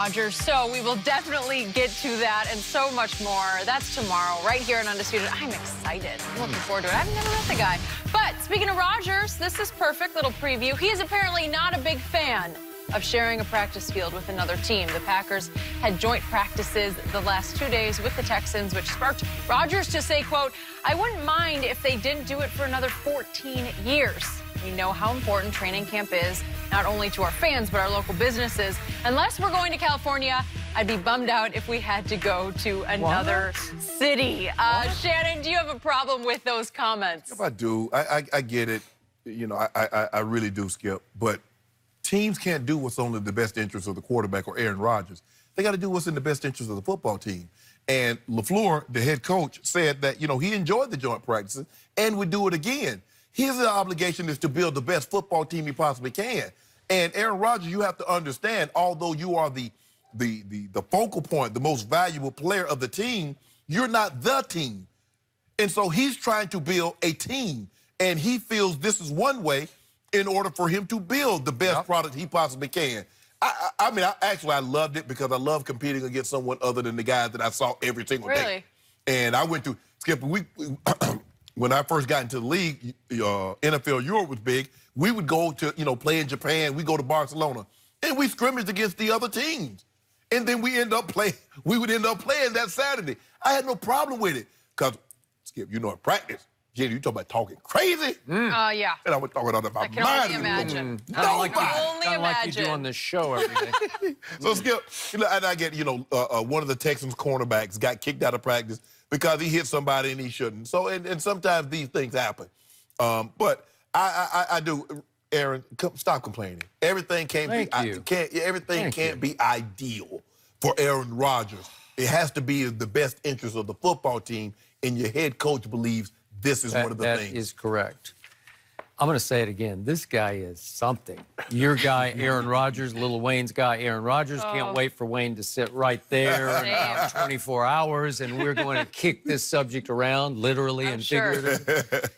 Rodgers. So we will definitely get to that and so much more. That's tomorrow, right here on Undisputed. I'm excited. I'm looking forward to it. I've never met the guy. But speaking of Rodgers, this is perfect little preview. He is apparently not a big fan of sharing a practice field with another team. The Packers had joint practices the last 2 days with the Texans, which sparked Rodgers to say, quote, "I wouldn't mind if they didn't do it for another 14 years. We know how important training camp is, not only to our fans, but our local businesses. Unless we're going to California, I'd be bummed out if we had to go to another city." Shannon, do you have a problem with those comments? If I do, I get it. You know, I really do, Skip. But teams can't do what's only in the best interest of the quarterback or Aaron Rodgers. They got to do what's in the best interest of the football team. And LaFleur, the head coach, said that, you know, he enjoyed the joint practices and would do it again. His obligation is to build the best football team he possibly can. And Aaron Rodgers, you have to understand, although you are the focal point, the most valuable player of the team, you're not the team. And so he's trying to build a team. And he feels this is one way in order for him to build the best product he possibly can. I mean, I loved it because I love competing against someone other than the guys that I saw every single day. And I went to, Skip, when I first got into the league, NFL Europe was big. We would go to, you know, play in Japan. We go to Barcelona, and we scrimmaged against the other teams. And then we would end up playing that Saturday. I had no problem with it because, Skip, you know, in practice, Jenny, you talking about talking crazy? Yeah. And I was talking out of my mind. I can only imagine. Kind of like you do on this show every day. So, Skip, you know, and I get, you know, one of the Texans cornerbacks got kicked out of practice because he hit somebody and he shouldn't. So, and sometimes these things happen. But I do, Aaron, stop complaining. Everything can't be ideal for Aaron Rodgers. It has to be in the best interest of the football team, and your head coach believes this is one of the things. That is correct. I'm going to say it again. This guy is something. Your guy, Aaron Rodgers, Lil Wayne's guy, Aaron Rodgers. Can't wait for Wayne to sit right there in about 24 hours, and we're going to kick this subject around, literally and figuratively.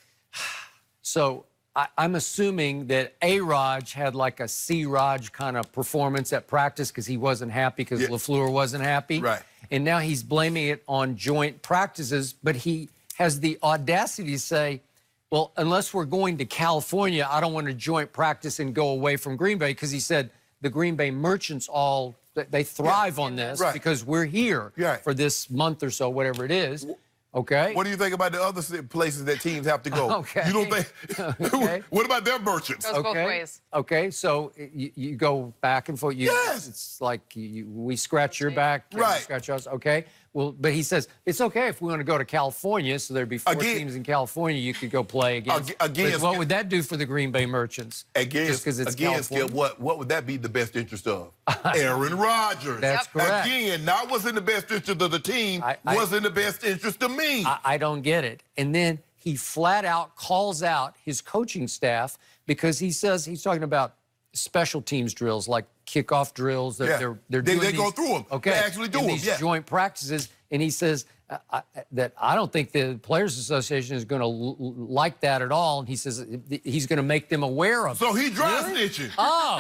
So I'm assuming that A-Raj had like a C-Raj kind of performance at practice because he wasn't happy because LaFleur wasn't happy. Right. And now he's blaming it on joint practices, but he has the audacity to say, well, unless we're going to California, I don't want to joint practice and go away from Green Bay, because he said the Green Bay merchants they thrive on this because we're here for this month or so, whatever it is. Okay. What do you think about the other places that teams have to go? Okay. You don't think? What about their merchants? Goes both ways. Okay, so you go back and forth. It's like we scratch your back, scratch us. Okay. Well, but he says it's okay if we want to go to California, so there'd be four teams in California you could go play against. What would that do for the Green Bay merchants? Just because it's California. What would that be the best interest of? Aaron Rodgers. That's correct. Again, not what's in the best interest of the team, what's in the best interest of me. I don't get it. And then he flat out calls out his coaching staff because he says he's talking about special teams drills, like kickoff drills. They're doing they go through them. Okay, they actually do them. These joint practices, and he says that I don't think the Players Association is going to like that at all. And he says he's going to make them aware of it. So he dry snitching. Oh,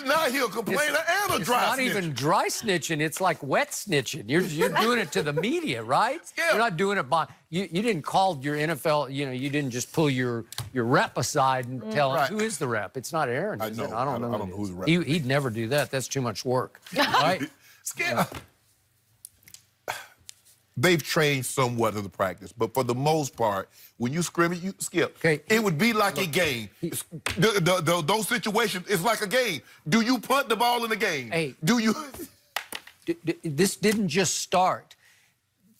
now he'll complain and a dry snitching. It's not even dry snitching. It's like wet snitching. You're doing it to the media, right? Yeah. You're not doing it by you didn't call your NFL. You know, you didn't just pull your rep aside and tell him who is the rep. It's not Aaron. I know. I don't know who the rep. He'd never do that. That's too much work. Right? They've changed somewhat of the practice, but for the most part, when you scrimmage, you skip. It would be like a game. Those situations, it's like a game. Do you punt the ball in the game? Hey, do you? This didn't just start.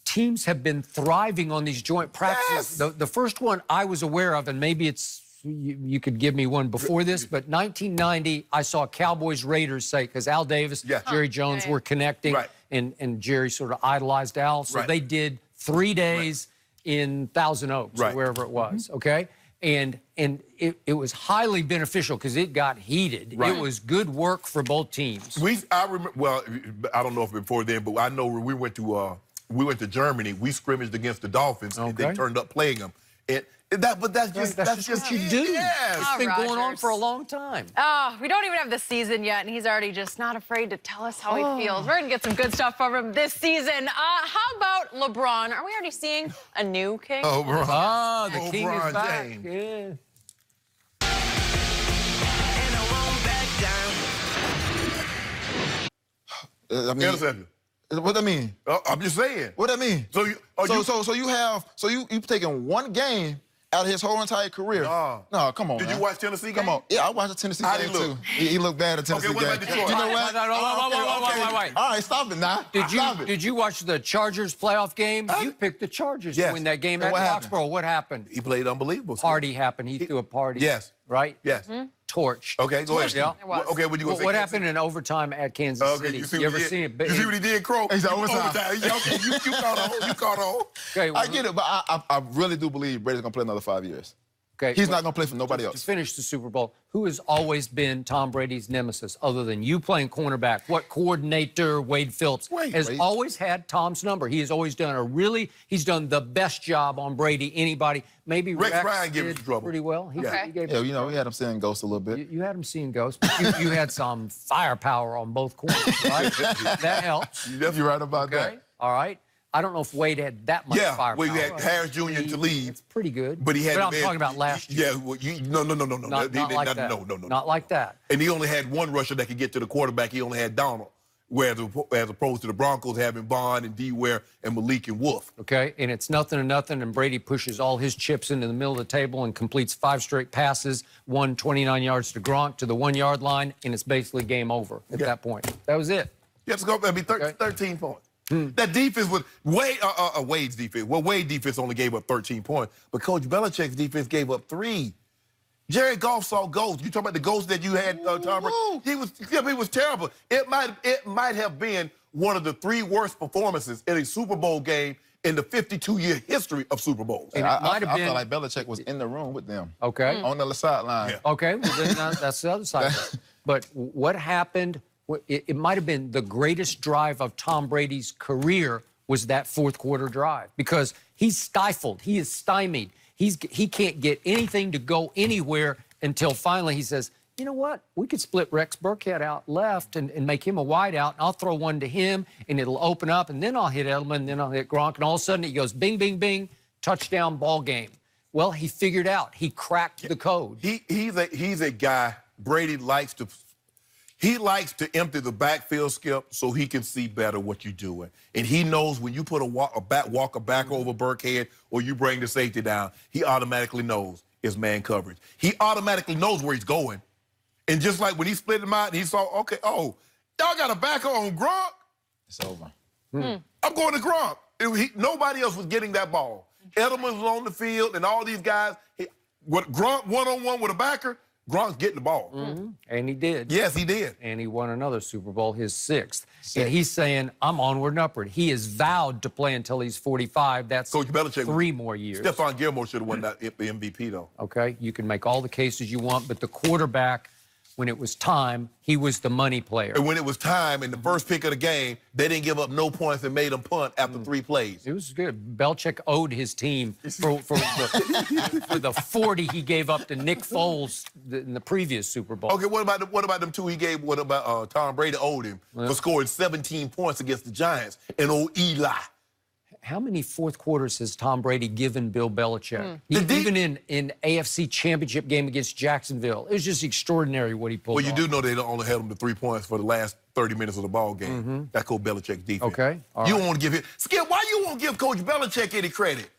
Teams have been thriving on these joint practices. The first one I was aware of, and maybe it's you could give me one before this, but 1990, I saw Cowboys-Raiders say, because Al Davis, Jerry Jones were connecting, and Jerry sort of idolized Al, so they did 3 days in Thousand Oaks, or wherever it was, okay? And it was highly beneficial because it got heated. It was good work for both teams. I remember, well, I don't know if before then, but I know when we went to Germany, we scrimmaged against the Dolphins, and they turned up playing them. But that's just what you do. Yes. It's been going on Rodgers. for a long time. We don't even have the season yet, and he's already just not afraid to tell us how he feels. We're going to get some good stuff from him this season. How about LeBron? Are we already seeing a new king? Oh, bro. Ah, the king is LeBron back. James. Yeah. I mean, Interception. what that mean? I'm just saying. What that mean? So you taking one game out of his whole entire career. No, come on. Did man. you watch Tennessee game? Come on. Yeah, I watched the Tennessee How'd game he look? too. He looked bad at Tennessee what about game. Detroit? You know what? Wait. All right, stop it now. Did you watch the Chargers playoff game? You picked the Chargers to win that game And at what happened? Foxborough. What happened? He played unbelievable. Party happened. He threw a party. Yes. Right? Yes. Torched. Okay, go ahead. Yeah. It was. Okay, what you gonna say? What happened in overtime at Kansas City? You ever seen it? You see what he did, Crow? He said overtime. Okay, you caught on. You caught on. Okay, I get it, but I really do believe Brady's gonna play another 5 years. okay, He's not gonna play for nobody to else. finish the Super Bowl. Who has always been Tom Brady's nemesis, other than you playing cornerback? What coordinator, Wade Phillips, has always had Tom's number? He has always done he's done the best job on Brady, anybody. Maybe Rex Ryan gave did him trouble. pretty well. He gave Yeah, you know, we had him seeing ghosts a little bit. You had him seeing ghosts. But you had some firepower on both corners, right? That helps. You're right about Okay. that. All right. I don't know if Wade had that much firepower. Well, you had Harris Jr. to leave. It's pretty good. But he had. I'm talking about last year. Yeah, well, no. Not like that. No. Not like that. And he only had one rusher that could get to the quarterback. He only had Donald, whereas as opposed to the Broncos having Bond and D. Ware and Malik and Wolf. Okay, and it's 0-0, and Brady pushes all his chips into the middle of the table and completes 5 straight passes, 29 yards to Gronk to the 1-yard line, and it's basically game over at that point. That was it. You have to go. I mean, 13 points. That defense was Wade's defense. Well, Wade's defense only gave up 13 points, but Coach Belichick's defense gave up 3. Jared Goff saw ghosts. You talking about the ghosts that you had, Tom Brady? He was terrible. It might have been one of the 3 worst performances in a Super Bowl game in the 52-year history of Super Bowls. And I felt like Belichick was in the room with them. Okay. On the sideline. Yeah. Okay, well, then that's the other side of it. But what happened, it might have been the greatest drive of Tom Brady's career was that fourth quarter drive because he's stifled. He is stymied. He can't get anything to go anywhere until finally he says, you know what? We could split Rex Burkhead out left and make him a wide out. And I'll throw one to him, and it'll open up, and then I'll hit Edelman, and then I'll hit Gronk, and all of a sudden he goes bing, bing, bing, touchdown, ball game. Well, he figured out. He cracked the code. He's a guy, Brady likes to empty the backfield, Skip, so he can see better what you're doing. And he knows when you put a back over Burkhead or you bring the safety down, he automatically knows it's man coverage. He automatically knows where he's going. And just like when he split him out, he saw, okay, y'all got a backer on Gronk? It's over. I'm going to Gronk. Nobody else was getting that ball. Edelman was on the field, and all these guys, Gronk one-on-one with a backer, Gronk's getting the ball. And he did. Yes, he did. And he won another Super Bowl, his 6th. And he's saying, I'm onward and upward. He is vowed to play until he's 45. That's Coach Belichick, 3 more years. Stephon Gilmore should have won that MVP, though. Okay, you can make all the cases you want, but the quarterback, when it was time, he was the money player. And when it was time, in the first pick of the game, they didn't give up no points and made them punt after 3 plays. It was good. Belichick owed his team for the 40 he gave up to Nick Foles in the previous Super Bowl. Okay, what about them 2 he gave? What about Tom Brady owed him for scoring 17 points against the Giants and old Eli? How many fourth quarters has Tom Brady given Bill Belichick? Even in AFC Championship game against Jacksonville, it was just extraordinary what he pulled Well, you off. do know they only held him to 3 points for the last 30 minutes of the ball game. That's Coach Belichick's defense. Okay, all you right. don't want to give him... Skip, why you won't give Coach Belichick any credit?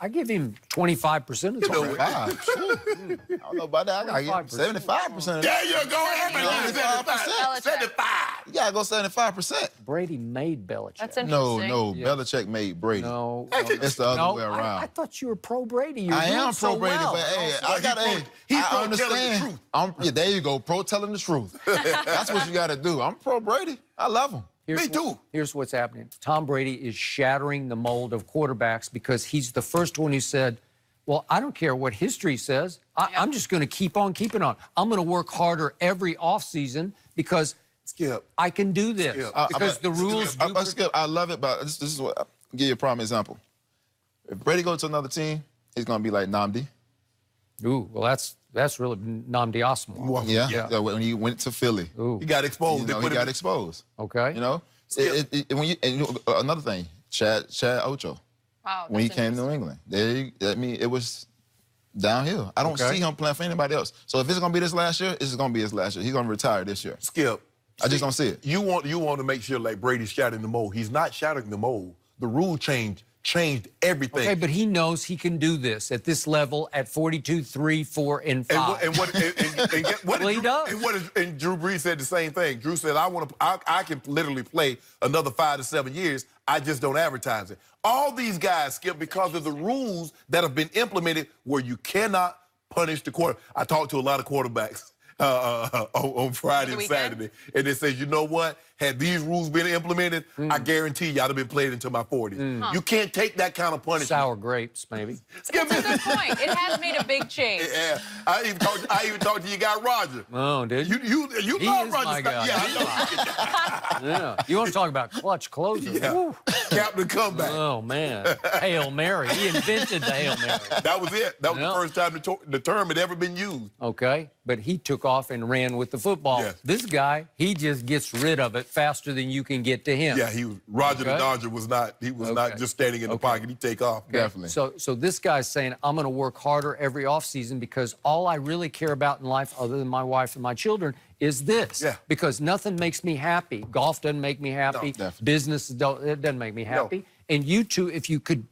I give him 25% of the time. I don't know about that. I got to give 75%. There you go. Everybody 75%. 75. You got to go 75%. Brady made Belichick. That's interesting. No. Belichick made Brady. No. It's the other way around. I thought you were pro-Brady. You're I doing am so pro-Brady, well. but hey, He's I pro understand. telling the truth. There you go, pro telling the truth. That's what you got to do. I'm pro-Brady. I love him. Me too. Here's what's happening. Tom Brady is shattering the mold of quarterbacks because he's the first one who said, well, I don't care what history says. I'm just going to keep on keeping on. I'm going to work harder every offseason because Skip, I can do this. Because the rules do... I love it, but this is what... I'll give you a prime example. If Brady goes to another team, He's going to be like Nnamdi. Ooh, well, that's really Nnamdi Asomugha. Yeah. So when he went to Philly. Ooh. He got exposed. You know, he got exposed. Okay. You know? Another thing, Chad Ocho. Wow. When he came to New England. It was downhill. I don't see him playing for anybody else. So if it's going to be this last year, it's going to be his last year. He's going to retire this year. Skip. I just don't see it. You want to make sure like Brady's shattering the mold. He's not shattering the mold. The rule changed everything. Okay, but he knows he can do this at this level at 42, 3, 4, and 5. Well, he does. And Drew Brees said the same thing. Drew said, I can literally play another 5 to 7 years. I just don't advertise it. All these guys, Skip, because of the rules that have been implemented where you cannot punish the quarterback. I talked to a lot of quarterbacks on Friday and Saturday, and they said, you know what? Had these rules been implemented, I guarantee you I'd have been playing until my 40s. You can't take that kind of punishment. Sour grapes, maybe. That's a good point. It has made a big change. Yeah, I even talked to your guy Roger. Oh, did you? You He love is Roger. my guy. Yeah, I know. Yeah. You want to talk about clutch closer? Yeah. Captain comeback. Oh, man. Hail Mary. He invented the Hail Mary. That was it. That was the first time the term had ever been used. Okay, but he took off and ran with the football. Yes. This guy, he just gets rid of it faster than you can get to him. Yeah, Roger the Dodger was not just standing in the pocket. He'd take off. Definitely. So this guy's saying, I'm going to work harder every offseason because all I really care about in life, other than my wife and my children, is this. Yeah. Because nothing makes me happy. Golf doesn't make me happy. No, Business it doesn't make me happy. And you two, if you could